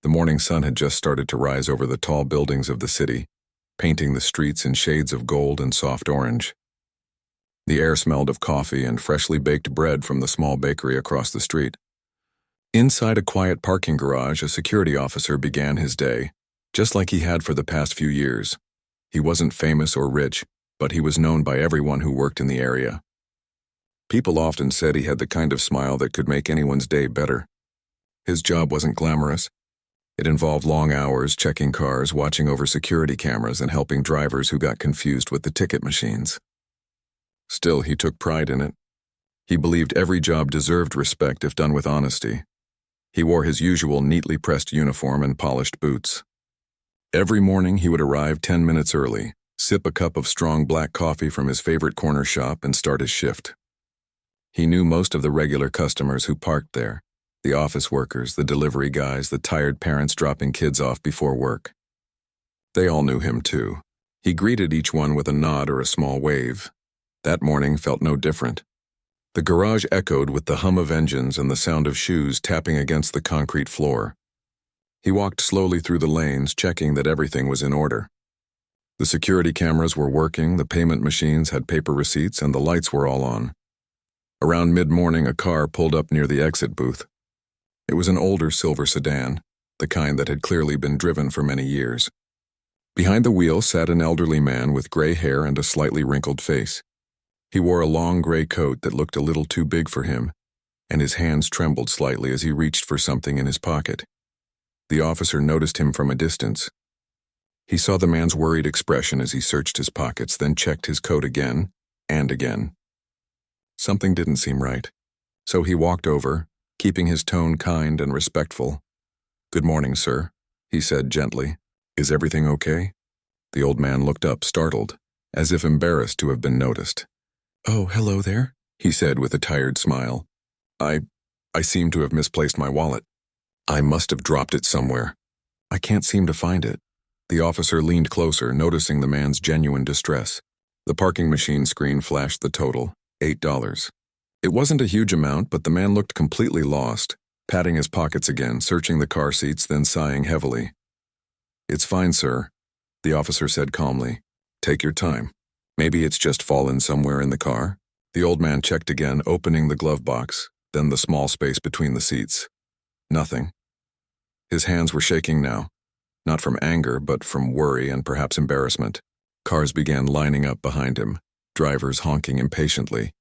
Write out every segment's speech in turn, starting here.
The morning sun had just started to rise over the tall buildings of the city, painting the streets in shades of gold and soft orange. The air smelled of coffee and freshly baked bread from the small bakery across the street. Inside a quiet parking garage, a security officer began his day, just like he had for the past few years. He wasn't famous or rich, but he was known by everyone who worked in the area. People often said he had the kind of smile that could make anyone's day better. His job wasn't glamorous. It involved long hours checking cars, watching over security cameras, and helping drivers who got confused with the ticket machines. Still, he took pride in it. He believed every job deserved respect if done with honesty. He wore his usual neatly pressed uniform and polished boots. Every morning he would arrive 10 minutes early, sip a cup of strong black coffee from his favorite corner shop, and start his shift. He knew most of the regular customers who parked there, the office workers, the delivery guys, the tired parents dropping kids off before work. They all knew him too. He greeted each one with a nod or a small wave. That morning felt no different. The garage echoed with the hum of engines and the sound of shoes tapping against the concrete floor. He walked slowly through the lanes, checking that everything was in order. The security cameras were working, the payment machines had paper receipts, and the lights were all on. Around mid-morning, a car pulled up near the exit booth. It was an older silver sedan, the kind that had clearly been driven for many years. Behind the wheel sat an elderly man with gray hair and a slightly wrinkled face. He wore a long gray coat that looked a little too big for him, and his hands trembled slightly as he reached for something in his pocket. The officer noticed him from a distance. He saw the man's worried expression as he searched his pockets, then checked his coat again and again. Something didn't seem right, so he walked over, keeping his tone kind and respectful. "Good morning, sir," he said gently. "Is everything okay?" The old man looked up, startled, as if embarrassed to have been noticed. "Oh, hello there," he said with a tired smile. I seem to have misplaced my wallet. I must have dropped it somewhere. I can't seem to find it." The officer leaned closer, noticing the man's genuine distress. The parking machine screen flashed the total, $8. It wasn't a huge amount, but the man looked completely lost, patting his pockets again, searching the car seats, then sighing heavily. "It's fine, sir," the officer said calmly. "Take your time. Maybe it's just fallen somewhere in the car." The old man checked again, opening the glove box, then the small space between the seats. Nothing. His hands were shaking now, not from anger, but from worry and perhaps embarrassment. Cars began lining up behind him, drivers honking impatiently.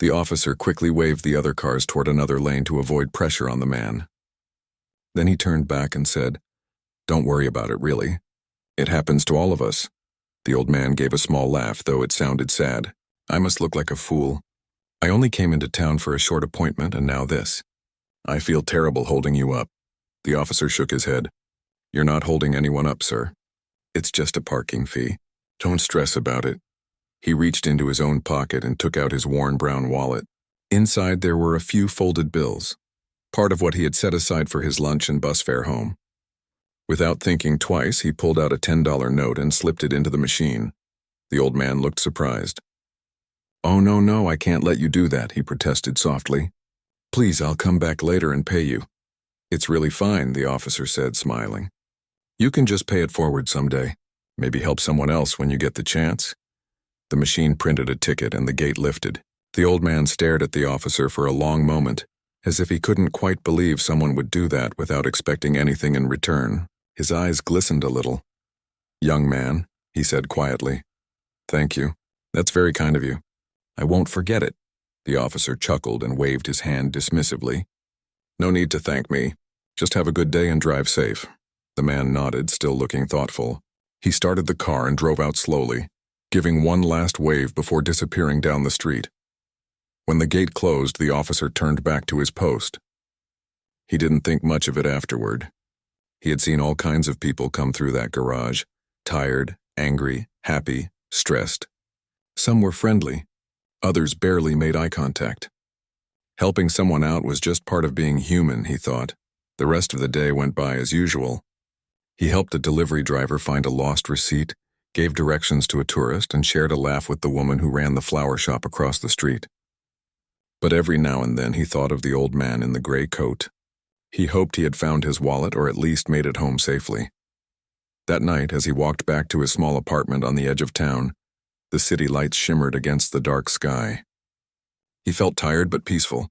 The officer quickly waved the other cars toward another lane to avoid pressure on the man. Then he turned back and said, "Don't worry about it, really. It happens to all of us." The old man gave a small laugh, though it sounded sad. "I must look like a fool. I only came into town for a short appointment, and now this. I feel terrible holding you up." The officer shook his head. "You're not holding anyone up, sir. It's just a parking fee. Don't stress about it." He reached into his own pocket and took out his worn brown wallet. Inside there were a few folded bills, part of what he had set aside for his lunch and bus fare home. Without thinking twice, he pulled out a $10 note and slipped it into the machine. The old man looked surprised. "Oh, no, I can't let you do that," he protested softly. "Please, I'll come back later and pay you." "It's really fine," the officer said, smiling. "You can just pay it forward someday. Maybe help someone else when you get the chance." The machine printed a ticket and the gate lifted. The old man stared at the officer for a long moment, as if he couldn't quite believe someone would do that without expecting anything in return. His eyes glistened a little. "Young man," he said quietly. "Thank you. That's very kind of you. I won't forget it." The officer chuckled and waved his hand dismissively. "No need to thank me. Just have a good day and drive safe." The man nodded, still looking thoughtful. He started the car and drove out slowly, giving one last wave before disappearing down the street. When the gate closed, the officer turned back to his post. He didn't think much of it afterward. He had seen all kinds of people come through that garage, tired, angry, happy, stressed. Some were friendly. Others barely made eye contact. Helping someone out was just part of being human, he thought. The rest of the day went by as usual. He helped a delivery driver find a lost receipt, gave directions to a tourist, and shared a laugh with the woman who ran the flower shop across the street. But every now and then he thought of the old man in the gray coat. He hoped he had found his wallet or at least made it home safely. That night, as he walked back to his small apartment on the edge of town, the city lights shimmered against the dark sky. He felt tired but peaceful.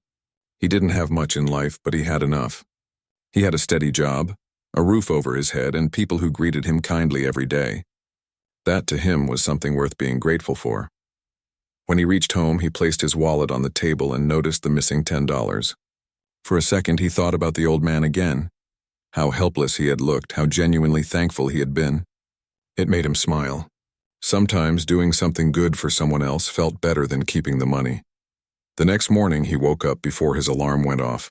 He didn't have much in life, but he had enough. He had a steady job, a roof over his head, and people who greeted him kindly every day. That to him was something worth being grateful for. When he reached home, he placed his wallet on the table and noticed the missing $10. For a second, he thought about the old man again. How helpless he had looked, how genuinely thankful he had been. It made him smile. Sometimes doing something good for someone else felt better than keeping the money. The next morning, he woke up before his alarm went off.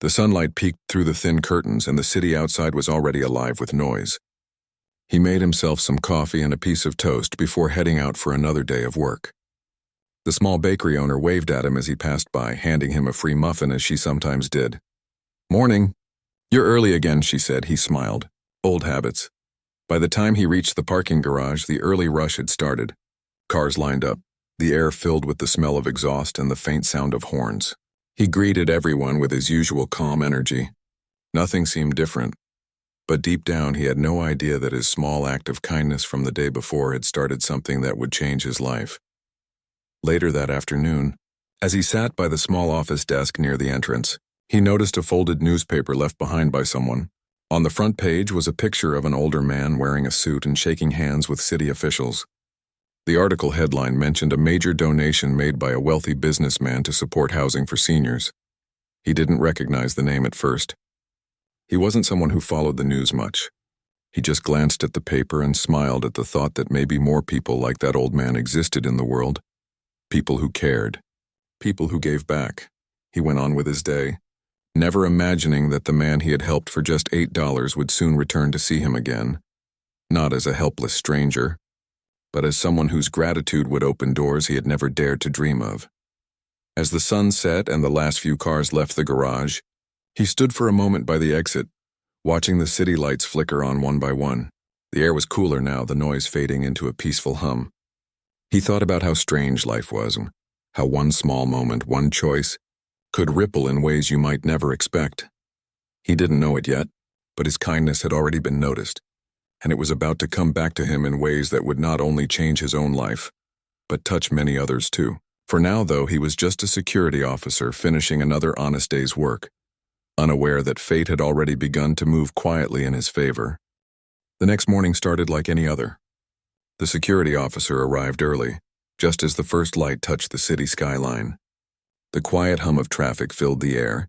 The sunlight peeked through the thin curtains, and the city outside was already alive with noise. He made himself some coffee and a piece of toast before heading out for another day of work. The small bakery owner waved at him as he passed by, handing him a free muffin as she sometimes did. "Morning." "You're early again," she said. He smiled. Old habits. By the time he reached the parking garage, the early rush had started. Cars lined up, the air filled with the smell of exhaust and the faint sound of horns. He greeted everyone with his usual calm energy. Nothing seemed different. But deep down, he had no idea that his small act of kindness from the day before had started something that would change his life. Later that afternoon, as he sat by the small office desk near the entrance, he noticed a folded newspaper left behind by someone. On the front page was a picture of an older man wearing a suit and shaking hands with city officials. The article headline mentioned a major donation made by a wealthy businessman to support housing for seniors. He didn't recognize the name at first. He wasn't someone who followed the news much. He just glanced at the paper and smiled at the thought that maybe more people like that old man existed in the world. People who cared. People who gave back. He went on with his day, never imagining that the man he had helped for just $8 would soon return to see him again. Not as a helpless stranger, but as someone whose gratitude would open doors he had never dared to dream of. As the sun set and the last few cars left the garage, he stood for a moment by the exit, watching the city lights flicker on one by one. The air was cooler now, the noise fading into a peaceful hum. He thought about how strange life was, and how one small moment, one choice, could ripple in ways you might never expect. He didn't know it yet, but his kindness had already been noticed, and it was about to come back to him in ways that would not only change his own life, but touch many others too. For now, though, he was just a security officer finishing another honest day's work, unaware that fate had already begun to move quietly in his favor. The next morning started like any other. The security officer arrived early, just as the first light touched the city skyline. The quiet hum of traffic filled the air,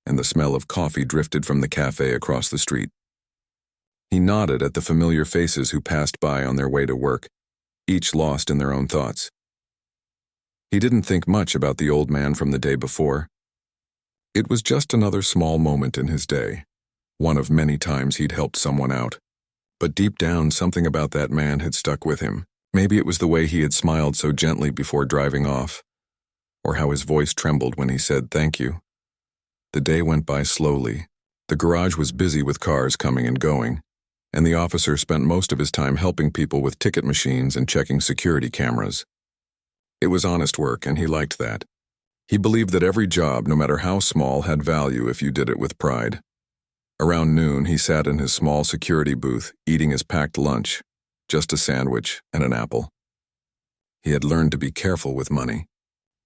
and the smell of coffee drifted from the cafe across the street. He nodded at the familiar faces who passed by on their way to work, each lost in their own thoughts. He didn't think much about the old man from the day before. It was just another small moment in his day, one of many times he'd helped someone out. But deep down, something about that man had stuck with him. Maybe it was the way he had smiled so gently before driving off, or how his voice trembled when he said thank you. The day went by slowly. The garage was busy with cars coming and going, and the officer spent most of his time helping people with ticket machines and checking security cameras. It was honest work, and he liked that. He believed that every job, no matter how small, had value if you did it with pride. Around noon, he sat in his small security booth, eating his packed lunch, just a sandwich and an apple. He had learned to be careful with money.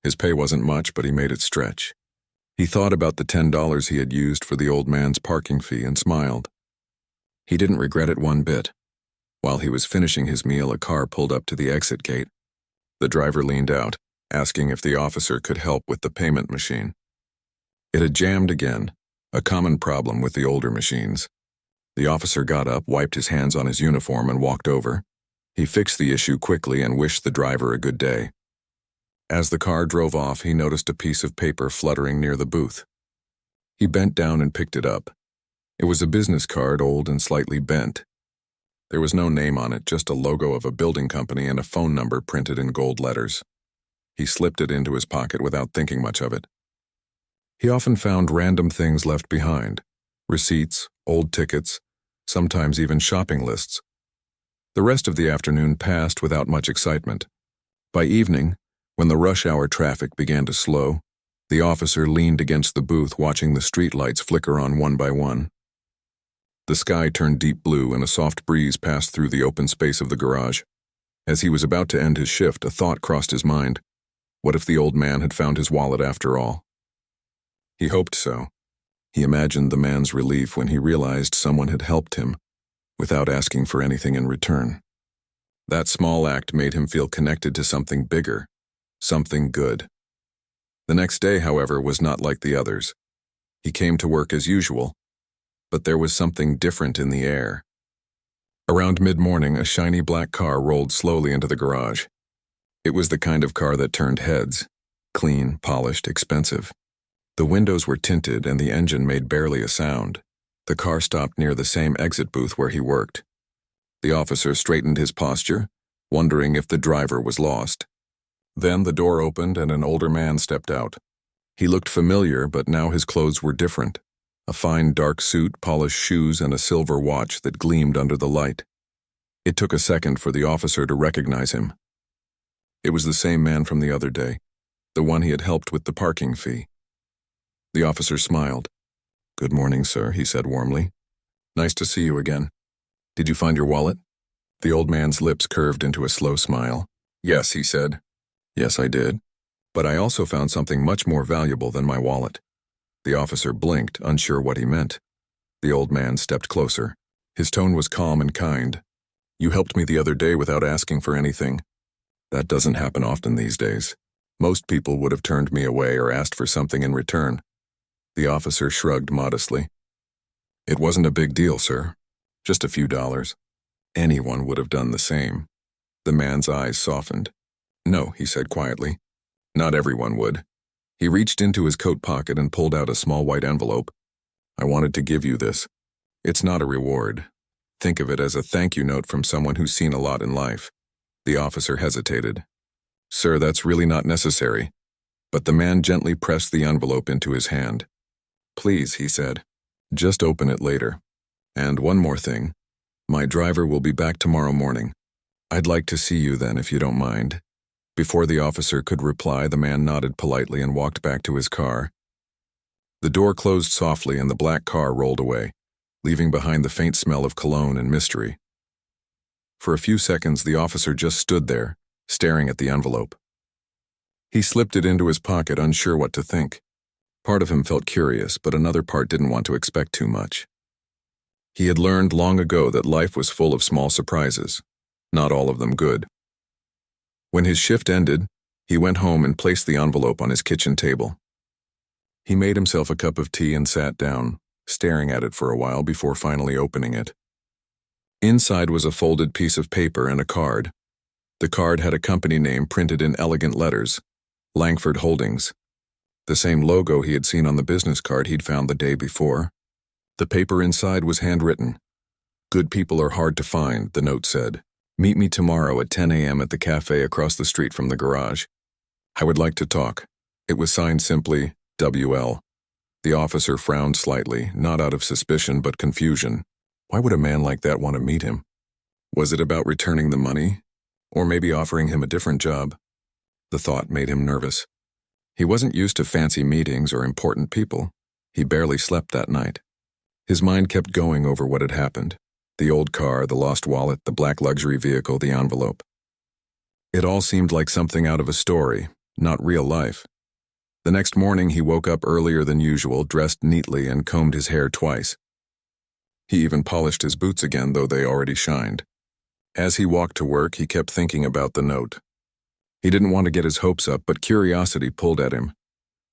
His pay wasn't much, but he made it stretch. He thought about the $10 he had used for the old man's parking fee and smiled. He didn't regret it one bit. While he was finishing his meal, a car pulled up to the exit gate. The driver leaned out, asking if the officer could help with the payment machine. It had jammed again, a common problem with the older machines. The officer got up, wiped his hands on his uniform, and walked over. He fixed the issue quickly and wished the driver a good day. As the car drove off, he noticed a piece of paper fluttering near the booth. He bent down and picked it up. It was a business card, old and slightly bent. There was no name on it, just a logo of a building company and a phone number printed in gold letters. He slipped it into his pocket without thinking much of it. He often found random things left behind: receipts, old tickets, sometimes even shopping lists. The rest of the afternoon passed without much excitement. By evening, when the rush hour traffic began to slow, The officer leaned against the booth, watching the streetlights flicker on one by one. The sky turned deep blue and a soft breeze passed through the open space of the garage. As he was about to end his shift, a thought crossed his mind. What if the old man had found his wallet after all? He hoped so. He imagined the man's relief when he realized someone had helped him, without asking for anything in return. That small act made him feel connected to something bigger, something good. The next day, however, was not like the others. He came to work as usual, but there was something different in the air. Around mid-morning, a shiny black car rolled slowly into the garage. It was the kind of car that turned heads, clean, polished, expensive. The windows were tinted and the engine made barely a sound. The car stopped near the same exit booth where he worked. The officer straightened his posture, wondering if the driver was lost. Then the door opened and an older man stepped out. He looked familiar, but now his clothes were different. A fine dark suit, polished shoes, and a silver watch that gleamed under the light. It took a second for the officer to recognize him. It was the same man from the other day, the one he had helped with the parking fee. The officer smiled. "Good morning, sir," he said warmly. "Nice to see you again. Did you find your wallet?" The old man's lips curved into a slow smile. "Yes," he said. "Yes, I did. But I also found something much more valuable than my wallet." The officer blinked, unsure what he meant. The old man stepped closer. His tone was calm and kind. "You helped me the other day without asking for anything. That doesn't happen often these days. Most people would have turned me away or asked for something in return." The officer shrugged modestly. "It wasn't a big deal, sir. Just a few dollars. Anyone would have done the same." The man's eyes softened. "No," he said quietly. "Not everyone would." He reached into his coat pocket and pulled out a small white envelope. "I wanted to give you this. It's not a reward. Think of it as a thank you note from someone who's seen a lot in life." The officer hesitated. "Sir, that's really not necessary." But the man gently pressed the envelope into his hand. "Please," he said. "Just open it later. And one more thing. My driver will be back tomorrow morning. I'd like to see you then if you don't mind." Before the officer could reply, the man nodded politely and walked back to his car. The door closed softly and the black car rolled away, leaving behind the faint smell of cologne and mystery. For a few seconds, the officer just stood there, staring at the envelope. He slipped it into his pocket, unsure what to think. Part of him felt curious, but another part didn't want to expect too much. He had learned long ago that life was full of small surprises, not all of them good. When his shift ended, he went home and placed the envelope on his kitchen table. He made himself a cup of tea and sat down, staring at it for a while before finally opening it. Inside was a folded piece of paper and a card. The card had a company name printed in elegant letters, Langford Holdings, the same logo he had seen on the business card he'd found the day before. The paper inside was handwritten. "Good people are hard to find," the note said. "Meet me tomorrow at 10 a.m. at the cafe across the street from the garage. I would like to talk." It was signed simply, W.L. The officer frowned slightly, not out of suspicion but confusion. Why would a man like that want to meet him? Was it about returning the money? Or maybe offering him a different job? The thought made him nervous. He wasn't used to fancy meetings or important people. He barely slept that night. His mind kept going over what had happened. The old car, the lost wallet, the black luxury vehicle, the envelope. It all seemed like something out of a story, not real life. The next morning he woke up earlier than usual, dressed neatly and combed his hair twice. He even polished his boots again, though they already shined. As he walked to work, he kept thinking about the note. He didn't want to get his hopes up, but curiosity pulled at him.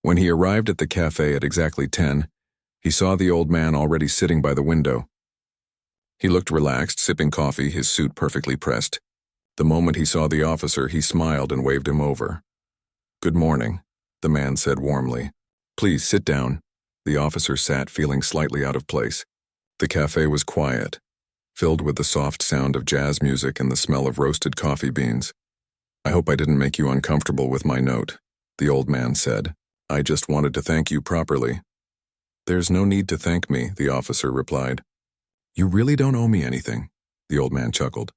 When he arrived at the cafe at exactly 10, he saw the old man already sitting by the window. He looked relaxed, sipping coffee, his suit perfectly pressed. The moment he saw the officer, he smiled and waved him over. "Good morning," the man said warmly. "Please sit down." The officer sat, feeling slightly out of place. The cafe was quiet, filled with the soft sound of jazz music and the smell of roasted coffee beans. "I hope I didn't make you uncomfortable with my note," the old man said. "I just wanted to thank you properly." "There's no need to thank me," the officer replied. "You really don't owe me anything," the old man chuckled.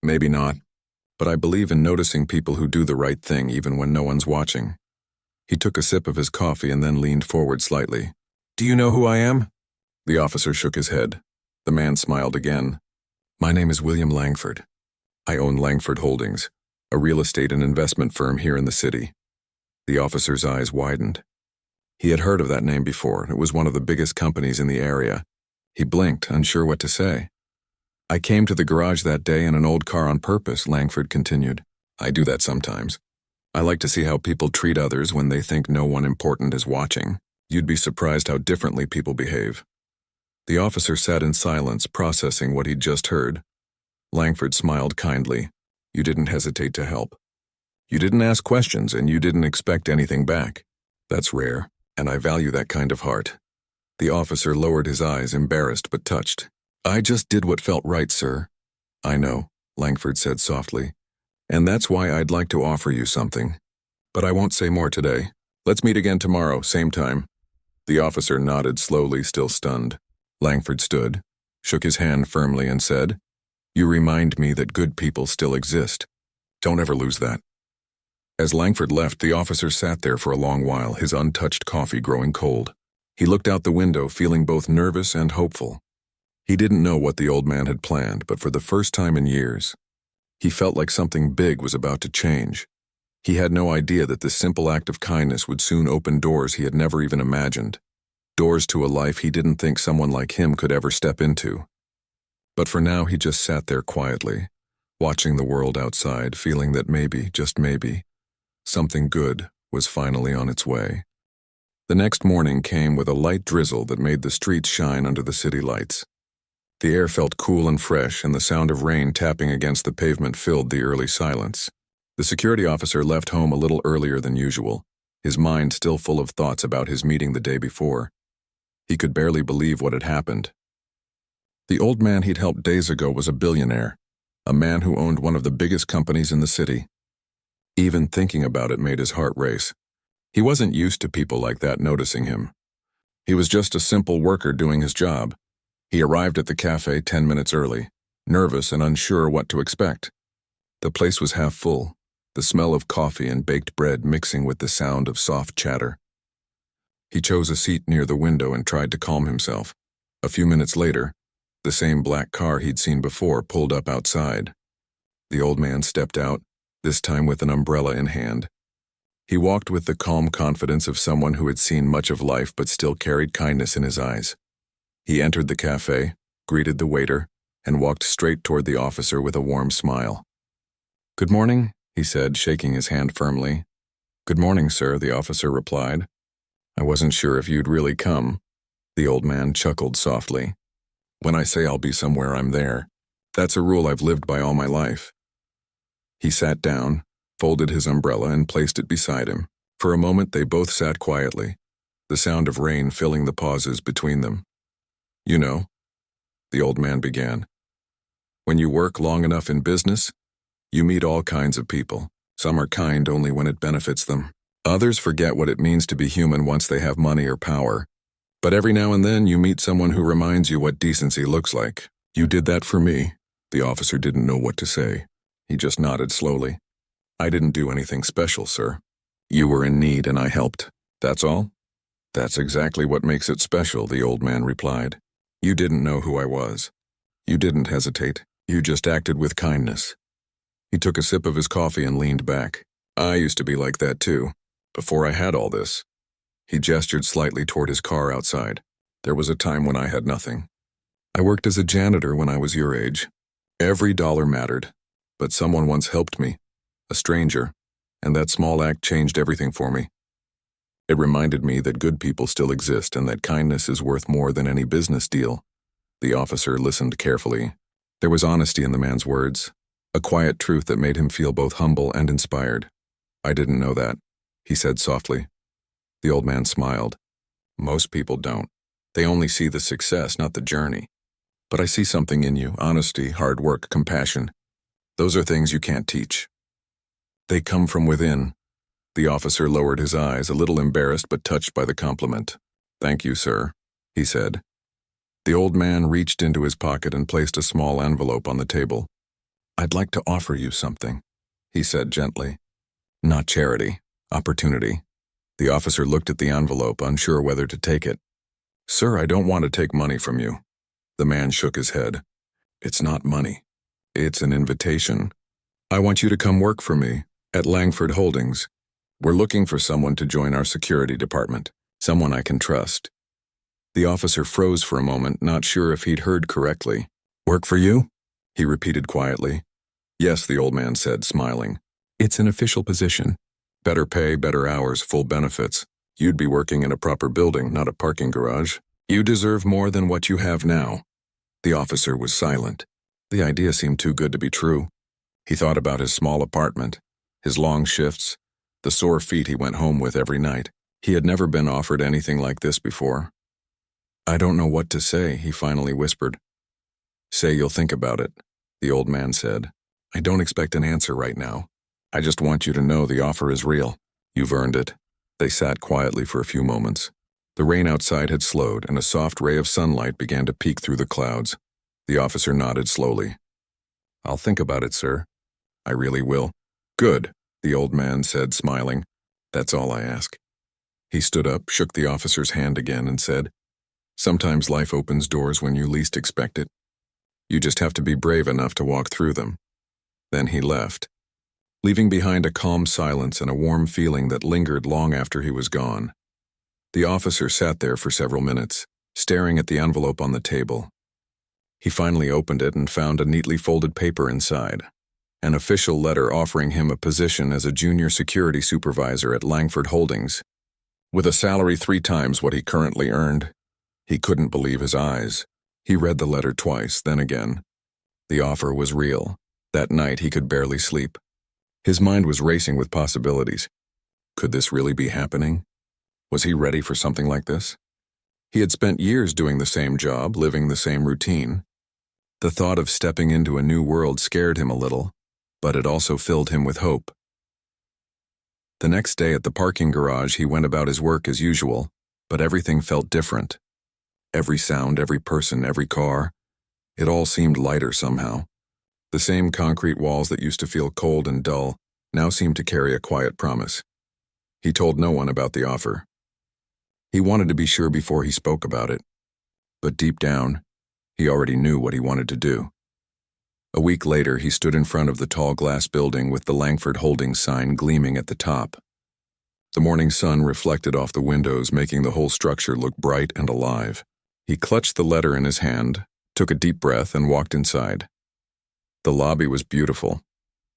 "Maybe not, but I believe in noticing people who do the right thing even when no one's watching." He took a sip of his coffee and then leaned forward slightly. "Do you know who I am?" The officer shook his head. The man smiled again. "My name is William Langford. I own Langford Holdings, a real estate and investment firm here in the city." The officer's eyes widened. He had heard of that name before. It was one of the biggest companies in the area. He blinked, unsure what to say. "I came to the garage that day in an old car on purpose," Langford continued. "I do that sometimes. I like to see how people treat others when they think no one important is watching. You'd be surprised how differently people behave." The officer sat in silence, processing what he'd just heard. Langford smiled kindly. "You didn't hesitate to help. You didn't ask questions, and you didn't expect anything back. That's rare, and I value that kind of heart." The officer lowered his eyes, embarrassed but touched. "I just did what felt right, sir." "I know," Langford said softly. "And that's why I'd like to offer you something. But I won't say more today. Let's meet again tomorrow, same time." The officer nodded slowly, still stunned. Langford stood, shook his hand firmly, and said, "You remind me that good people still exist. Don't ever lose that." As Langford left, the officer sat there for a long while, his untouched coffee growing cold. He looked out the window, feeling both nervous and hopeful. He didn't know what the old man had planned, but for the first time in years, he felt like something big was about to change. He had no idea that this simple act of kindness would soon open doors he had never even imagined. Doors to a life he didn't think someone like him could ever step into. But for now, he just sat there quietly, watching the world outside, feeling that maybe, just maybe, something good was finally on its way. The next morning came with a light drizzle that made the streets shine under the city lights. The air felt cool and fresh, and the sound of rain tapping against the pavement filled the early silence. The security officer left home a little earlier than usual, his mind still full of thoughts about his meeting the day before. He could barely believe what had happened. The old man he'd helped days ago was a billionaire, a man who owned one of the biggest companies in the city. Even thinking about it made his heart race. He wasn't used to people like that noticing him. He was just a simple worker doing his job. He arrived at the cafe 10 minutes early, nervous and unsure what to expect. The place was half full, the smell of coffee and baked bread mixing with the sound of soft chatter. He chose a seat near the window and tried to calm himself. A few minutes later, the same black car he'd seen before pulled up outside. The old man stepped out, this time with an umbrella in hand. He walked with the calm confidence of someone who had seen much of life but still carried kindness in his eyes. He entered the cafe, greeted the waiter, and walked straight toward the officer with a warm smile. "Good morning," he said, shaking his hand firmly. "Good morning, sir," the officer replied. "I wasn't sure if you'd really come." The old man chuckled softly. "When I say I'll be somewhere, I'm there. That's a rule I've lived by all my life." He sat down, folded his umbrella, and placed it beside him. For a moment they both sat quietly, the sound of rain filling the pauses between them. "You know," the old man began, "when you work long enough in business, you meet all kinds of people. Some are kind only when it benefits them. Others forget what it means to be human once they have money or power. But every now and then you meet someone who reminds you what decency looks like. You did that for me." The officer didn't know what to say. He just nodded slowly. "I didn't do anything special, sir. You were in need and I helped. That's all?" "That's exactly what makes it special," the old man replied. "You didn't know who I was. You didn't hesitate. You just acted with kindness." He took a sip of his coffee and leaned back. "I used to be like that too, before I had all this." He gestured slightly toward his car outside. "There was a time when I had nothing. I worked as a janitor when I was your age. Every dollar mattered. But someone once helped me, a stranger, and that small act changed everything for me. It reminded me that good people still exist and that kindness is worth more than any business deal." The officer listened carefully. There was honesty in the man's words, a quiet truth that made him feel both humble and inspired. "I didn't know that," he said softly. The old man smiled. "Most people don't. They only see the success, not the journey. But I see something in you: honesty, hard work, compassion. Those are things you can't teach. They come from within." The officer lowered his eyes, a little embarrassed but touched by the compliment. "Thank you, sir," he said. The old man reached into his pocket and placed a small envelope on the table. "I'd like to offer you something," he said gently. "Not charity, opportunity. The officer looked at the envelope, unsure whether to take it. "Sir, I don't want to take money from you." The man shook his head. "It's not money. It's an invitation. I want you to come work for me at Langford Holdings. We're looking for someone to join our security department, someone I can trust." The officer froze for a moment, not sure if he'd heard correctly. "Work for you?" he repeated quietly. "Yes," the old man said, smiling. "It's an official position. Better pay, better hours, full benefits. You'd be working in a proper building, not a parking garage. You deserve more than what you have now." The officer was silent. The idea seemed too good to be true. He thought about his small apartment, his long shifts, the sore feet he went home with every night. He had never been offered anything like this before. "I don't know what to say," he finally whispered. "Say you'll think about it," the old man said. "I don't expect an answer right now. I just want you to know the offer is real. You've earned it." They sat quietly for a few moments. The rain outside had slowed, and a soft ray of sunlight began to peek through the clouds. The officer nodded slowly. "I'll think about it, sir. I really will." "Good," the old man said, smiling. "That's all I ask." He stood up, shook the officer's hand again, and said, "Sometimes life opens doors when you least expect it. You just have to be brave enough to walk through them." Then he left, leaving behind a calm silence and a warm feeling that lingered long after he was gone. The officer sat there for several minutes, staring at the envelope on the table. He finally opened it and found a neatly folded paper inside, an official letter offering him a position as a junior security supervisor at Langford Holdings, with a salary 3 times what he currently earned. He couldn't believe his eyes. He read the letter twice, then again. The offer was real. That night he could barely sleep. His mind was racing with possibilities. Could this really be happening? Was he ready for something like this? He had spent years doing the same job, living the same routine. The thought of stepping into a new world scared him a little, but it also filled him with hope. The next day at the parking garage, he went about his work as usual, but everything felt different. Every sound, every person, every car, it all seemed lighter somehow. The same concrete walls that used to feel cold and dull now seemed to carry a quiet promise. He told no one about the offer. He wanted to be sure before he spoke about it, but deep down, he already knew what he wanted to do. A week later, he stood in front of the tall glass building with the Langford Holdings sign gleaming at the top. The morning sun reflected off the windows, making the whole structure look bright and alive. He clutched the letter in his hand, took a deep breath, and walked inside. The lobby was beautiful.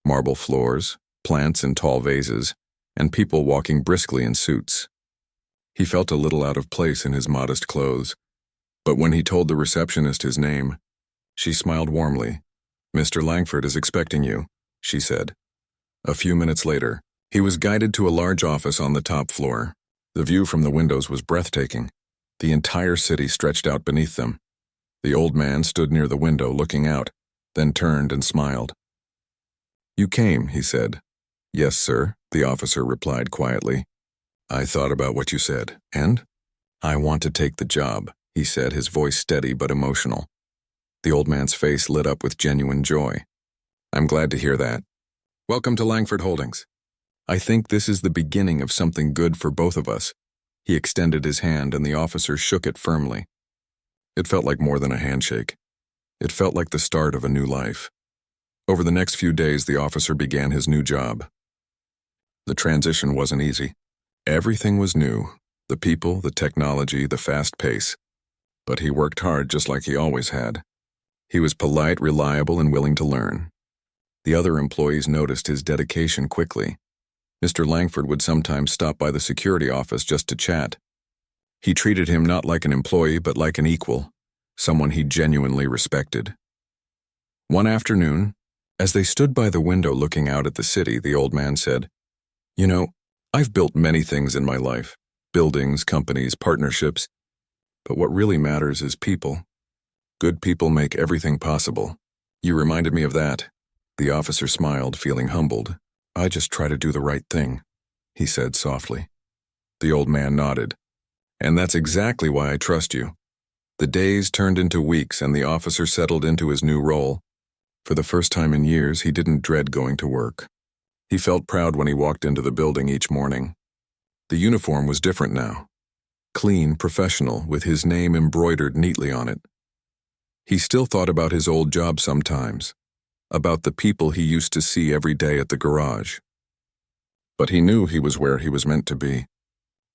Marble floors, plants in tall vases, and people walking briskly in suits. He felt a little out of place in his modest clothes, but when he told the receptionist his name, she smiled warmly. "Mr. Langford is expecting you," she said. A few minutes later, he was guided to a large office on the top floor. The view from the windows was breathtaking. The entire city stretched out beneath them. The old man stood near the window looking out, then turned and smiled. "You came," he said. "Yes, sir," the officer replied quietly. "I thought about what you said, and I want to take the job," he said, his voice steady but emotional. The old man's face lit up with genuine joy. "I'm glad to hear that. Welcome to Langford Holdings. I think this is the beginning of something good for both of us." He extended his hand and the officer shook it firmly. It felt like more than a handshake. It felt like the start of a new life. Over the next few days, the officer began his new job. The transition wasn't easy. Everything was new, the people, the technology, the fast pace. But he worked hard just like he always had. He was polite, reliable, and willing to learn. The other employees noticed his dedication quickly. Mr. Langford would sometimes stop by the security office just to chat. He treated him not like an employee but like an equal, someone he genuinely respected. One afternoon, as they stood by the window looking out at the city, the old man said, "You know, I've built many things in my life, buildings, companies, partnerships, but what really matters is people. Good people make everything possible. You reminded me of that." The officer smiled, feeling humbled. "I just try to do the right thing," he said softly. The old man nodded. "And that's exactly why I trust you." The days turned into weeks and the officer settled into his new role. For the first time in years, he didn't dread going to work. He felt proud when he walked into the building each morning. The uniform was different now. Clean, professional, with his name embroidered neatly on it. He still thought about his old job sometimes, about the people he used to see every day at the garage. But he knew he was where he was meant to be.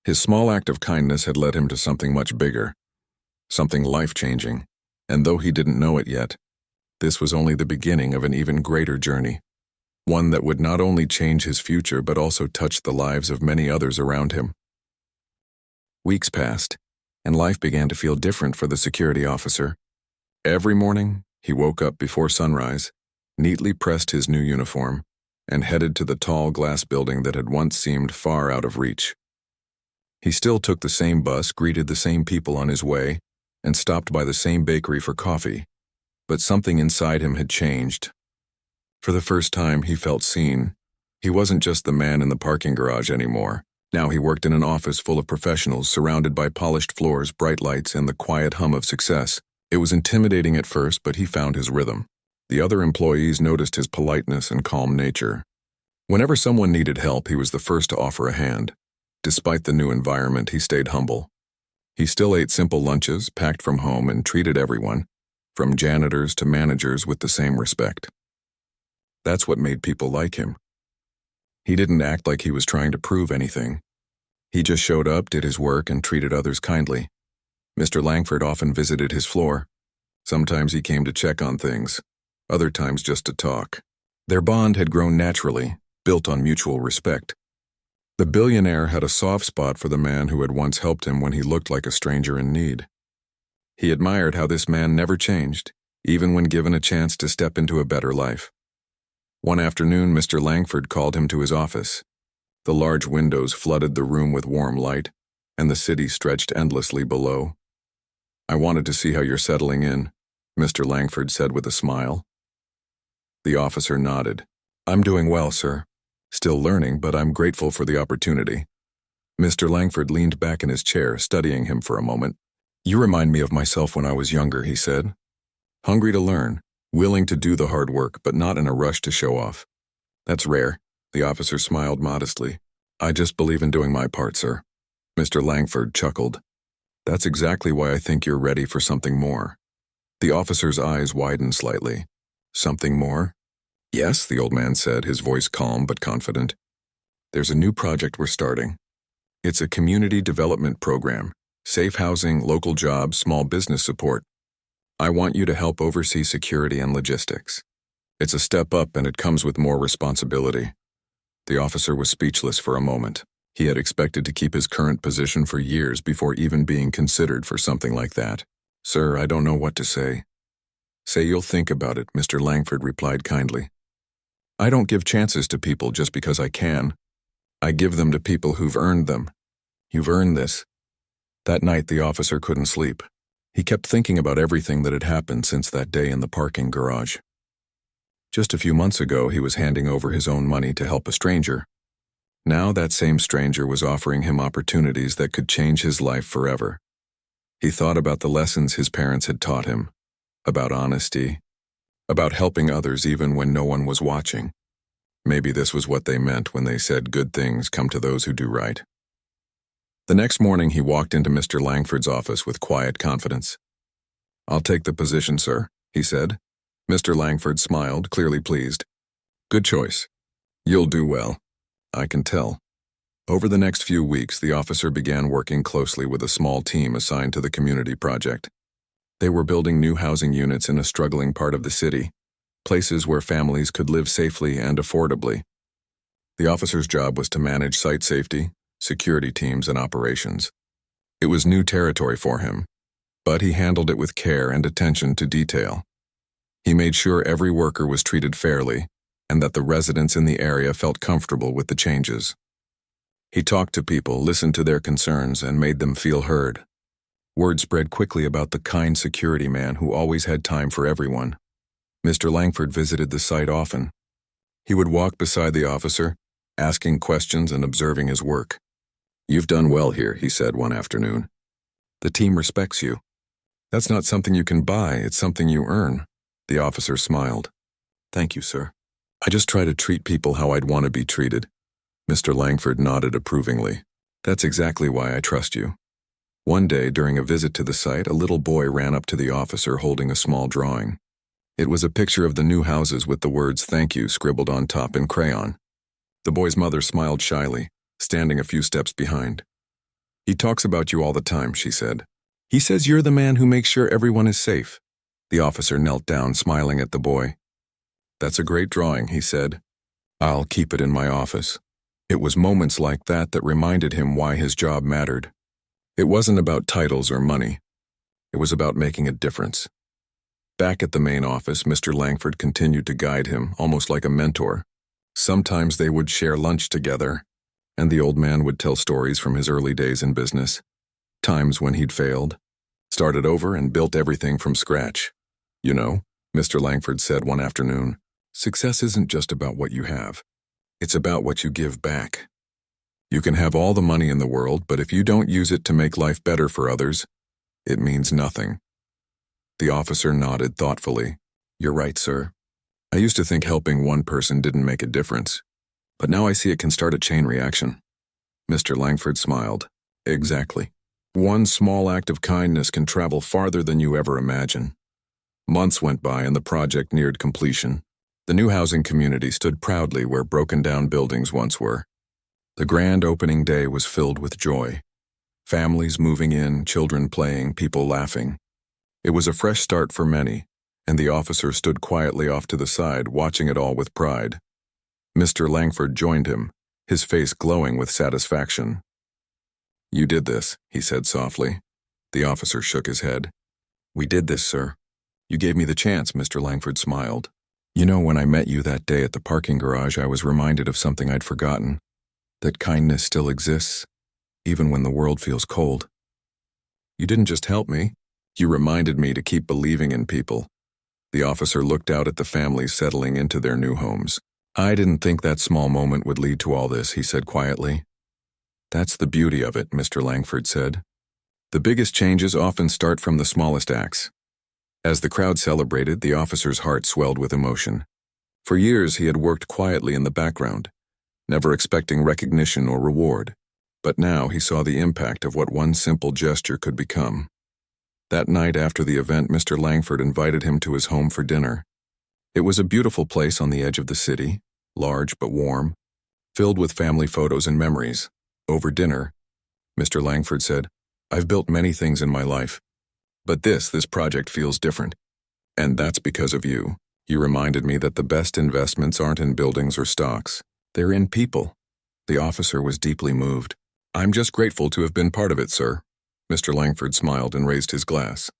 His small act of kindness had led him to something much bigger, something life-changing, and though he didn't know it yet, this was only the beginning of an even greater journey, one that would not only change his future but also touch the lives of many others around him. Weeks passed, and life began to feel different for the security officer. Every morning, he woke up before sunrise, neatly pressed his new uniform, and headed to the tall glass building that had once seemed far out of reach. He still took the same bus, greeted the same people on his way, and stopped by the same bakery for coffee, but something inside him had changed. For the first time, he felt seen. He wasn't just the man in the parking garage anymore. Now he worked in an office full of professionals, surrounded by polished floors, bright lights, and the quiet hum of success. It was intimidating at first, but he found his rhythm. The other employees noticed his politeness and calm nature. Whenever someone needed help, he was the first to offer a hand. Despite the new environment, he stayed humble. He still ate simple lunches, packed from home, and treated everyone, from janitors to managers, with the same respect. That's what made people like him. He didn't act like he was trying to prove anything. He just showed up, did his work, and treated others kindly. Mr. Langford often visited his floor. Sometimes he came to check on things, other times just to talk. Their bond had grown naturally, built on mutual respect. The billionaire had a soft spot for the man who had once helped him when he looked like a stranger in need. He admired how this man never changed, even when given a chance to step into a better life. One afternoon, Mr. Langford called him to his office. The large windows flooded the room with warm light, and the city stretched endlessly below. "I wanted to see how you're settling in," Mr. Langford said with a smile. The officer nodded. "I'm doing well, sir. Still learning, but I'm grateful for the opportunity." Mr. Langford leaned back in his chair, studying him for a moment. "You remind me of myself when I was younger," he said. "Hungry to learn, willing to do the hard work, but not in a rush to show off." "That's rare," the officer smiled modestly. "I just believe in doing my part, sir." Mr. Langford chuckled. "That's exactly why I think you're ready for something more." The officer's eyes widened slightly. "Something more?" "Yes," the old man said, his voice calm but confident. "There's a new project we're starting. It's a community development program, safe housing, local jobs, small business support. I want you to help oversee security and logistics. It's a step up and it comes with more responsibility." The officer was speechless for a moment. He had expected to keep his current position for years before even being considered for something like that. "Sir, I don't know what to say." "Say you'll think about it," Mr. Langford replied kindly. "I don't give chances to people just because I can. I give them to people who've earned them. You've earned this." That night, the officer couldn't sleep. He kept thinking about everything that had happened since that day in the parking garage. Just a few months ago, he was handing over his own money to help a stranger. Now that same stranger was offering him opportunities that could change his life forever. He thought about the lessons his parents had taught him, about honesty, about helping others even when no one was watching. Maybe this was what they meant when they said good things come to those who do right. The next morning, he walked into Mr. Langford's office with quiet confidence. "I'll take the position, sir," he said. Mr. Langford smiled, clearly pleased. "Good choice. You'll do well. I can tell." Over the next few weeks, the officer began working closely with a small team assigned to the community project. They were building new housing units in a struggling part of the city, places where families could live safely and affordably. The officer's job was to manage site safety, security teams, and operations. It was new territory for him, but he handled it with care and attention to detail. He made sure every worker was treated fairly and that the residents in the area felt comfortable with the changes. He talked to people, listened to their concerns, and made them feel heard. Word spread quickly about the kind security man who always had time for everyone. Mr. Langford visited the site often. He would walk beside the officer, asking questions and observing his work. "You've done well here," he said one afternoon. "The team respects you. That's not something you can buy, it's something you earn." The officer smiled. "Thank you, sir. I just try to treat people how I'd want to be treated." Mr. Langford nodded approvingly. That's exactly why I trust you. One day, during a visit to the site, a little boy ran up to the officer holding a small drawing. It was a picture of the new houses with the words "Thank you" scribbled on top in crayon. The boy's mother smiled shyly, standing a few steps behind. "He talks about you all the time," she said. "He says you're the man who makes sure everyone is safe." The officer knelt down, smiling at the boy. "That's a great drawing," he said. "I'll keep it in my office." It was moments like that that reminded him why his job mattered. It wasn't about titles or money. It was about making a difference. Back at the main office, Mr. Langford continued to guide him, almost like a mentor. Sometimes they would share lunch together, and the old man would tell stories from his early days in business, times when he'd failed, started over, and built everything from scratch. "You know," Mr. Langford said one afternoon, "success isn't just about what you have. It's about what you give back. You can have all the money in the world, but if you don't use it to make life better for others, it means nothing." The officer nodded thoughtfully. "You're right, sir. I used to think helping one person didn't make a difference, but now I see it can start a chain reaction." Mr. Langford smiled. "Exactly. One small act of kindness can travel farther than you ever imagine." Months went by and the project neared completion. The new housing community stood proudly where broken-down buildings once were. The grand opening day was filled with joy. Families moving in, children playing, people laughing. It was a fresh start for many, and the officer stood quietly off to the side, watching it all with pride. Mr. Langford joined him, his face glowing with satisfaction. "You did this," he said softly. The officer shook his head. "We did this, sir. You gave me the chance," Mr. Langford smiled. "You know, when I met you that day at the parking garage, I was reminded of something I'd forgotten, that kindness still exists, even when the world feels cold. You didn't just help me, you reminded me to keep believing in people." The officer looked out at the families settling into their new homes. "I didn't think that small moment would lead to all this," he said quietly. "That's the beauty of it," Mr. Langford said. "The biggest changes often start from the smallest acts." As the crowd celebrated, the officer's heart swelled with emotion. For years he had worked quietly in the background, never expecting recognition or reward, but now he saw the impact of what one simple gesture could become. That night after the event, Mr. Langford invited him to his home for dinner. It was a beautiful place on the edge of the city, large but warm, filled with family photos and memories. Over dinner, Mr. Langford said, "I've built many things in my life, but this project feels different. And that's because of you. You reminded me that the best investments aren't in buildings or stocks. They're in people." The officer was deeply moved. "I'm just grateful to have been part of it, sir." Mr. Langford smiled and raised his glass.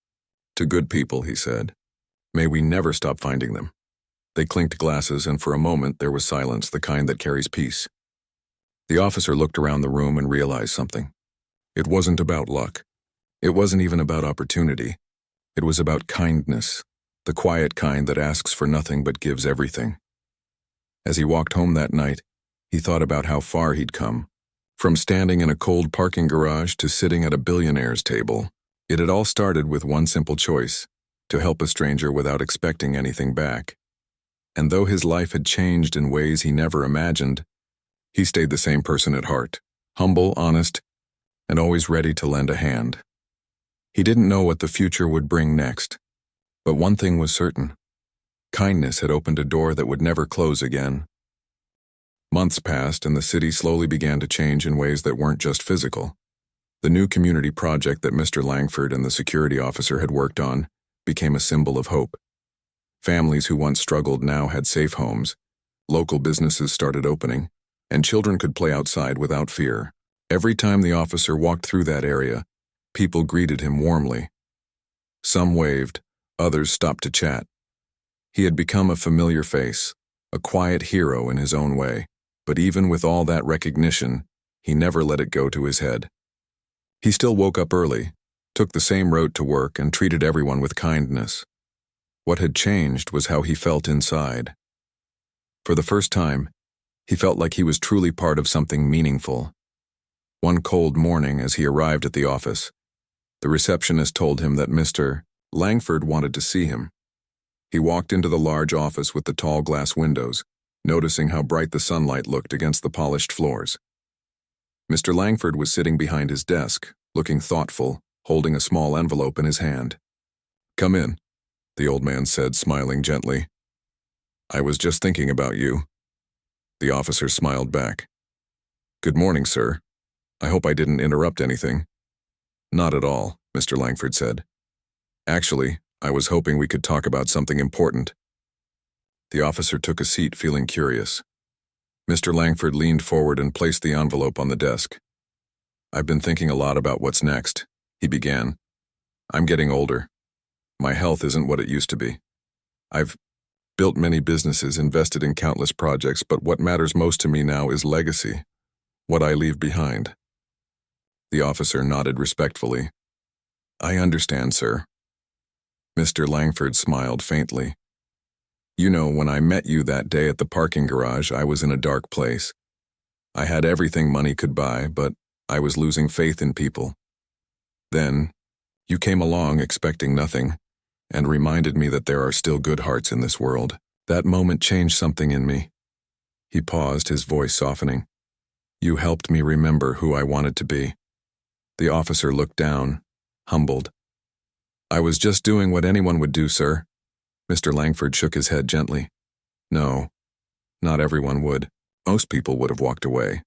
"To good people," he said. "May we never stop finding them." They clinked glasses, and for a moment there was silence, the kind that carries peace. The officer looked around the room and realized something. It wasn't about luck. It wasn't even about opportunity. It was about kindness, the quiet kind that asks for nothing but gives everything. As he walked home that night, he thought about how far he'd come. From standing in a cold parking garage to sitting at a billionaire's table, it had all started with one simple choice: to help a stranger without expecting anything back. And though his life had changed in ways he never imagined, he stayed the same person at heart, humble, honest, and always ready to lend a hand. He didn't know what the future would bring next, but one thing was certain: kindness had opened a door that would never close again. Months passed, and the city slowly began to change in ways that weren't just physical. The new community project that Mr. Langford and the security officer had worked on became a symbol of hope. Families who once struggled now had safe homes, local businesses started opening, and children could play outside without fear. Every time the officer walked through that area, people greeted him warmly. Some waved, others stopped to chat. He had become a familiar face, a quiet hero in his own way, but even with all that recognition, he never let it go to his head. He still woke up early, took the same road to work, and treated everyone with kindness. What had changed was how he felt inside. For the first time, he felt like he was truly part of something meaningful. One cold morning, as he arrived at the office, the receptionist told him that Mr. Langford wanted to see him. He walked into the large office with the tall glass windows, noticing how bright the sunlight looked against the polished floors. Mr. Langford was sitting behind his desk, looking thoughtful, holding a small envelope in his hand. "Come in," the old man said, smiling gently. "I was just thinking about you." The officer smiled back. "Good morning, sir. I hope I didn't interrupt anything." "Not at all," Mr. Langford said. "Actually, I was hoping we could talk about something important." The officer took a seat, feeling curious. Mr. Langford leaned forward and placed the envelope on the desk. "I've been thinking a lot about what's next," he began. "I'm getting older. My health isn't what it used to be. I've built many businesses, invested in countless projects, but what matters most to me now is legacy, what I leave behind." The officer nodded respectfully. "I understand, sir." Mr. Langford smiled faintly. "You know, when I met you that day at the parking garage, I was in a dark place. I had everything money could buy, but I was losing faith in people. Then, you came along expecting nothing, and reminded me that there are still good hearts in this world. That moment changed something in me." He paused, his voice softening. "You helped me remember who I wanted to be." The officer looked down, humbled. "I was just doing what anyone would do, sir." Mr. Langford shook his head gently. "No, not everyone would. Most people would have walked away.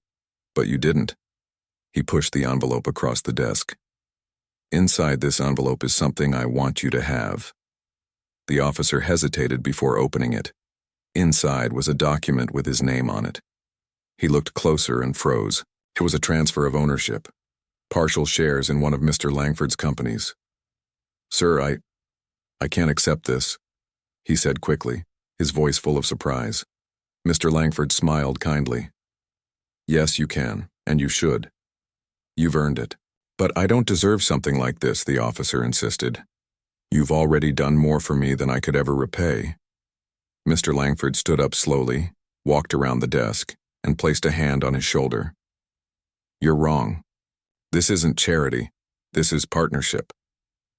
But you didn't." He pushed the envelope across the desk. "Inside this envelope is something I want you to have." The officer hesitated before opening it. Inside was a document with his name on it. He looked closer and froze. It was a transfer of ownership. Partial shares in one of Mr. Langford's companies. "Sir, I can't accept this," he said quickly, his voice full of surprise. Mr. Langford smiled kindly. "Yes, you can, and you should. You've earned it." "But I don't deserve something like this," the officer insisted. "You've already done more for me than I could ever repay." Mr. Langford stood up slowly, walked around the desk, and placed a hand on his shoulder. "You're wrong. This isn't charity. This is partnership.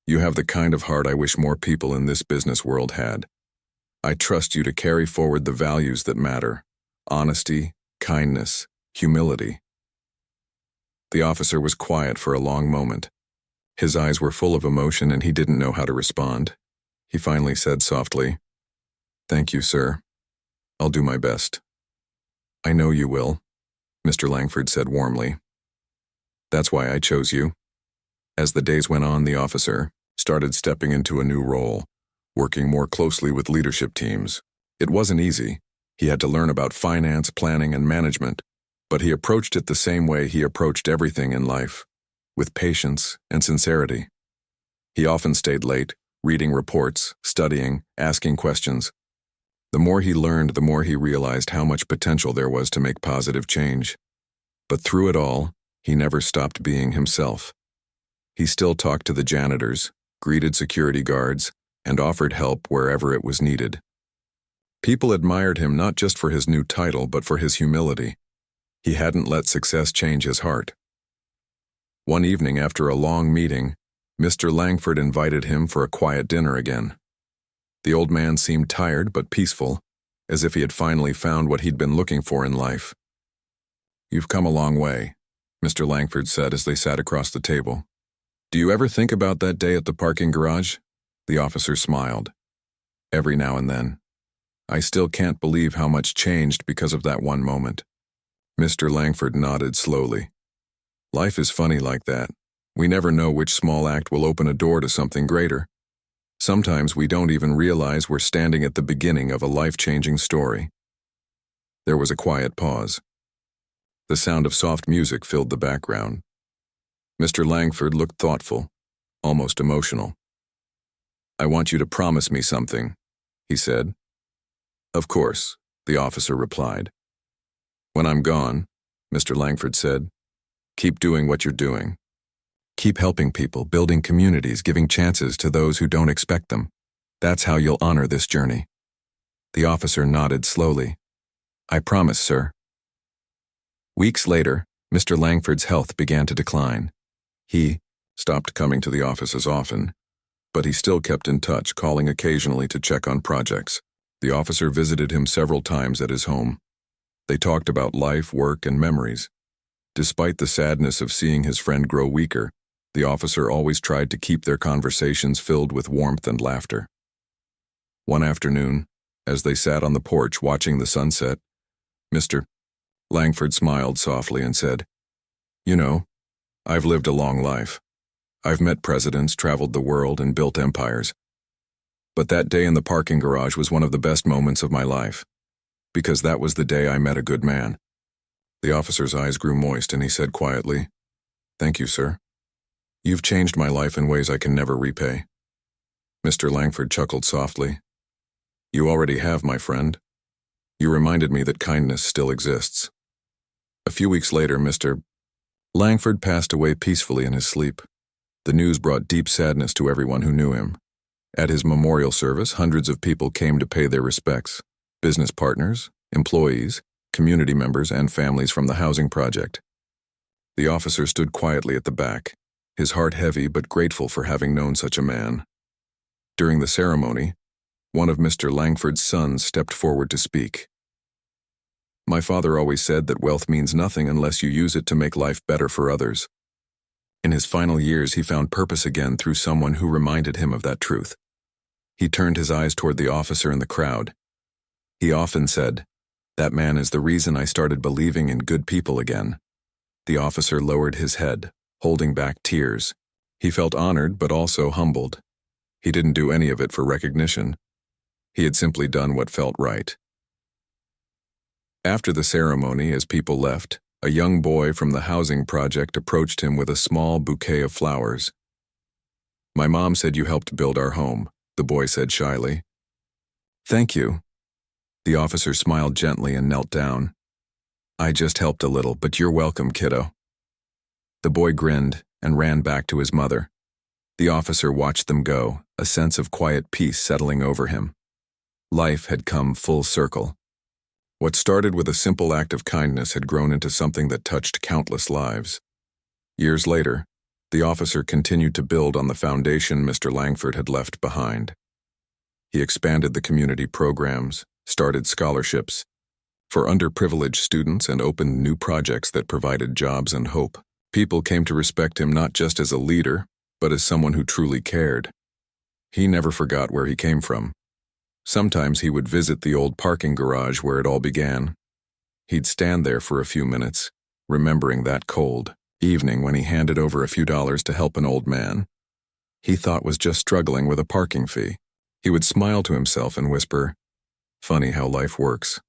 You have the kind of heart I wish more people in this business world had. I trust you to carry forward the values that matter: honesty, kindness, humility." The officer was quiet for a long moment. His eyes were full of emotion and he didn't know how to respond. He finally said softly, "Thank you, sir. I'll do my best." "I know you will," Mr. Langford said warmly. "That's why I chose you." As the days went on, the officer started stepping into a new role, working more closely with leadership teams. It wasn't easy. He had to learn about finance, planning, and management, but he approached it the same way he approached everything in life, with patience and sincerity. He often stayed late, reading reports, studying, asking questions. The more he learned, the more he realized how much potential there was to make positive change. But through it all, he never stopped being himself. He still talked to the janitors, greeted security guards, and offered help wherever it was needed. People admired him not just for his new title, but for his humility. He hadn't let success change his heart. One evening after a long meeting, Mr. Langford invited him for a quiet dinner again. The old man seemed tired but peaceful, as if he had finally found what he'd been looking for in life. "You've come a long way," Mr. Langford said as they sat across the table. "Do you ever think about that day at the parking garage?" The officer smiled. "Every now and then. I still can't believe how much changed because of that one moment." Mr. Langford nodded slowly. "Life is funny like that. We never know which small act will open a door to something greater. Sometimes we don't even realize we're standing at the beginning of a life-changing story." There was a quiet pause. The sound of soft music filled the background. Mr. Langford looked thoughtful, almost emotional. "I want you to promise me something," he said. "Of course," the officer replied. "When I'm gone," Mr. Langford said, "keep doing what you're doing. Keep helping people, building communities, giving chances to those who don't expect them. That's how you'll honor this journey." The officer nodded slowly. "I promise, sir." Weeks later, Mr. Langford's health began to decline. He stopped coming to the office as often, but he still kept in touch, calling occasionally to check on projects. The officer visited him several times at his home. They talked about life, work, and memories. Despite the sadness of seeing his friend grow weaker, the officer always tried to keep their conversations filled with warmth and laughter. One afternoon, as they sat on the porch watching the sunset, Mr. Langford smiled softly and said, "You know, I've lived a long life. I've met presidents, traveled the world, and built empires. But that day in the parking garage was one of the best moments of my life, because that was the day I met a good man." The officer's eyes grew moist and he said quietly, "Thank you, sir. You've changed my life in ways I can never repay." Mr. Langford chuckled softly. "You already have, my friend. You reminded me that kindness still exists." A few weeks later, Mr. Langford passed away peacefully in his sleep. The news brought deep sadness to everyone who knew him. At his memorial service, hundreds of people came to pay their respects: business partners, employees, community members, and families from the housing project. The officer stood quietly at the back, his heart heavy but grateful for having known such a man. During the ceremony, one of Mr. Langford's sons stepped forward to speak. "My father always said that wealth means nothing unless you use it to make life better for others." In his final years, he found purpose again through someone who reminded him of that truth. He turned his eyes toward the officer in the crowd. He often said, "That man is the reason I started believing in good people again." The officer lowered his head, holding back tears. He felt honored but also humbled. He didn't do any of it for recognition. He had simply done what felt right. After the ceremony, as people left, a young boy from the housing project approached him with a small bouquet of flowers. "My mom said you helped build our home," the boy said shyly. "Thank you." The officer smiled gently and knelt down. "I just helped a little, but you're welcome, kiddo." The boy grinned and ran back to his mother. The officer watched them go, a sense of quiet peace settling over him. Life had come full circle. What started with a simple act of kindness had grown into something that touched countless lives. Years later, the officer continued to build on the foundation Mr. Langford had left behind. He expanded the community programs, started scholarships for underprivileged students, and opened new projects that provided jobs and hope. People came to respect him not just as a leader, but as someone who truly cared. He never forgot where he came from. Sometimes he would visit the old parking garage where it all began. He'd stand there for a few minutes, remembering that cold evening when he handed over a few dollars to help an old man he thought was just struggling with a parking fee. He would smile to himself and whisper, "Funny how life works."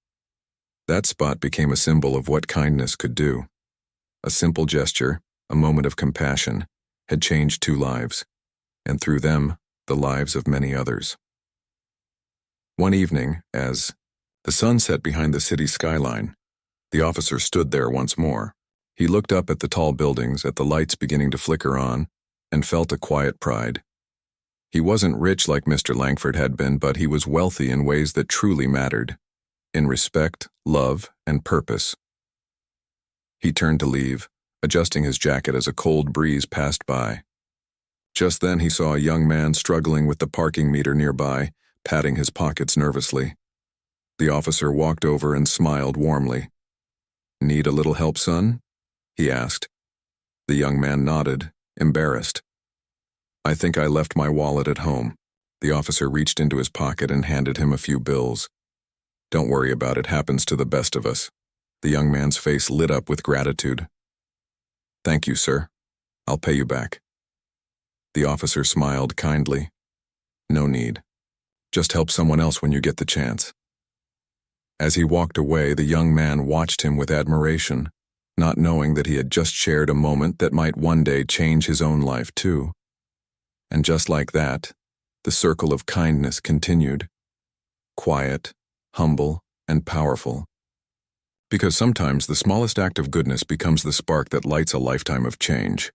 That spot became a symbol of what kindness could do. A simple gesture, a moment of compassion, had changed 2 lives, and through them, the lives of many others. One evening, as the sun set behind the city skyline, the officer stood there once more. He looked up at the tall buildings, at the lights beginning to flicker on, and felt a quiet pride. He wasn't rich like Mr. Langford had been, but he was wealthy in ways that truly mattered, in respect, love, and purpose. He turned to leave, adjusting his jacket as a cold breeze passed by. Just then he saw a young man struggling with the parking meter nearby, patting his pockets nervously. The officer walked over and smiled warmly. "Need a little help, son?" he asked. The young man nodded, embarrassed. "I think I left my wallet at home." The officer reached into his pocket and handed him a few bills. "Don't worry about it, happens to the best of us." The young man's face lit up with gratitude. "Thank you, sir. I'll pay you back." The officer smiled kindly. "No need. Just help someone else when you get the chance." As he walked away, the young man watched him with admiration, not knowing that he had just shared a moment that might one day change his own life too. And just like that, the circle of kindness continued. Quiet, humble, and powerful. Because sometimes the smallest act of goodness becomes the spark that lights a lifetime of change.